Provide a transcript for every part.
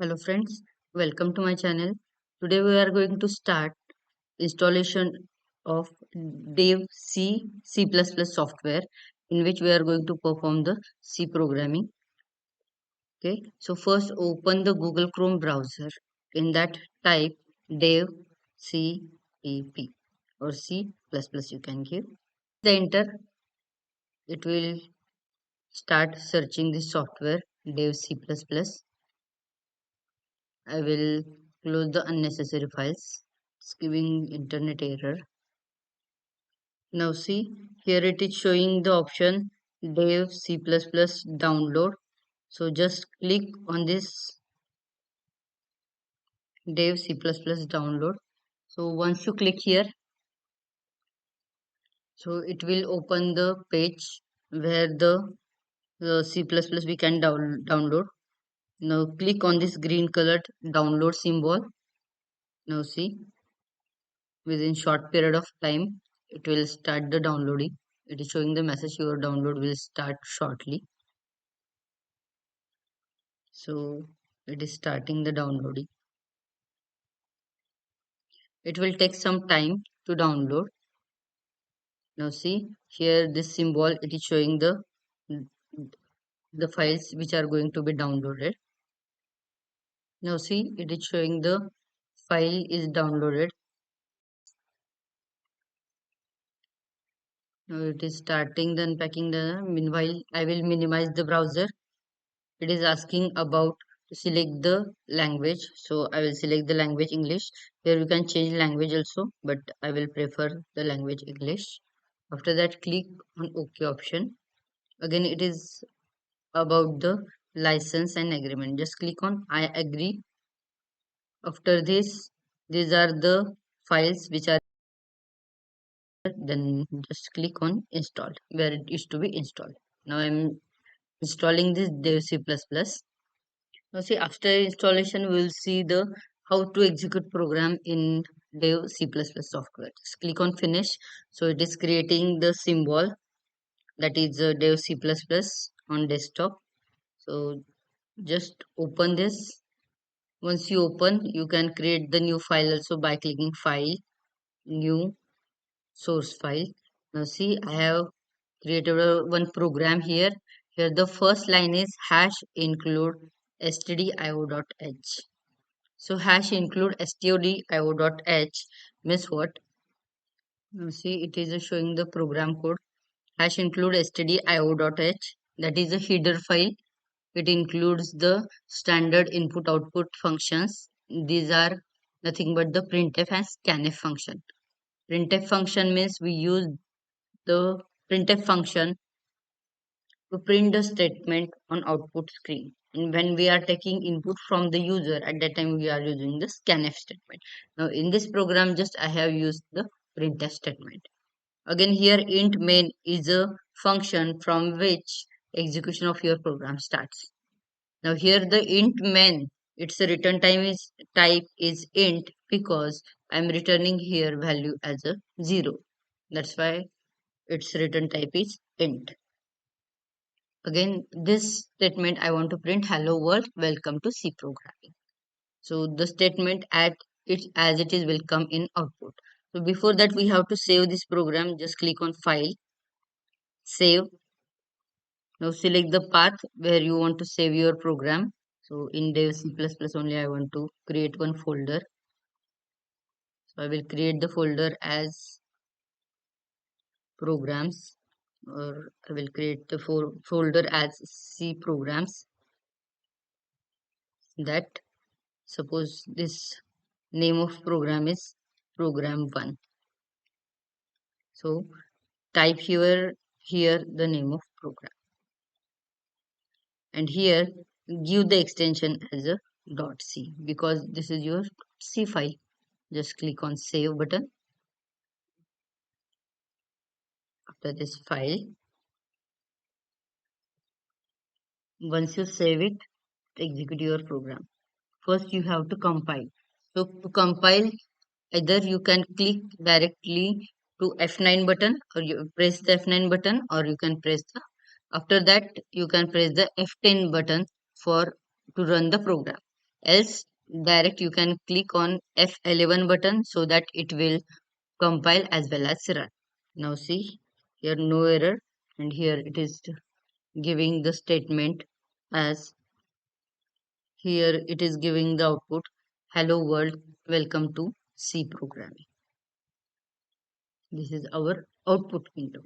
Hello friends, welcome to my channel. Today we are going to start installation of Dev C++ software in which we are going to perform the C programming. Okay, so first open the Google Chrome browser. In that type Dev C or C++ you can give. The enter, it will start searching the software Dev C++. I will close the unnecessary files. It's giving internet error. Now see, here it is showing the option Dev C++ download. So just click on this Dev C++ download. So once you click here, so it will open the page where the C++ we can download. Now click on this green colored download symbol. Now see, within short period of time it will start the downloading. It is showing the message your download will start shortly. So it is starting the downloading. It will take some time to download. Now see here this symbol, it is showing the files which are going to be downloaded. Now see, it is showing the file is downloaded. Now it is starting the unpacking. Meanwhile I will minimize the browser. It is asking about to select the language, so I will select the language English. Here you can change language also, but I will prefer the language English. After that click on OK option. Again it is about the license and agreement. Just click on I agree. After this, these are the files which are, then just click on install where it is to be installed. Now I'm installing this Dev C++. Now see, after installation we will see the how to execute program in Dev C++ software. Just click on finish. So it is creating the symbol, that is Dev C++ on desktop. So just open this. Once you open, you can create the new file also by clicking file, new, source file. Now see, I have created one program here. Here the first line is hash include stdio.h. So hash include stdio.h means what? Now see, it is showing the program code. Hash include stdio.h, that is a header file. It includes the standard input output functions. These are nothing but the printf and scanf function. Printf function means we use the printf function to print the statement on output screen. And when we are taking input from the user, at that time we are using the scanf statement. Now in this program, just I have used the printf statement. Again here int main is a function from which execution of your program starts. Now here the int main, its return time is type is int because I'm returning here value as a 0. That's why its return type is int. Again, this statement I want to print hello world, welcome to C programming. So the statement at it as it is will come in output. So before that we have to save this program. Just click on file, save. Now select the path where you want to save your program. So in Dev C++ only I want to create one folder. So I will create the folder as programs, or I will create the folder as C programs. That suppose this name of program is program 1. So type here the name of program, and here give the extension as a .c because this is your C file. Just click on save button. After this file, once you save it, execute your program. First you have to compile. So to compile, either you can click directly to F9 button, or you press the F9 button, or you can press the, after that you can press the F10 button for to run the program. else direct you can click on F11 button so that it will compile as well as run. Now see here no error, and here it is giving the statement as here it is giving the output, hello world, welcome to C programming. This is our output window.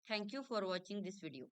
Thank you for watching this video.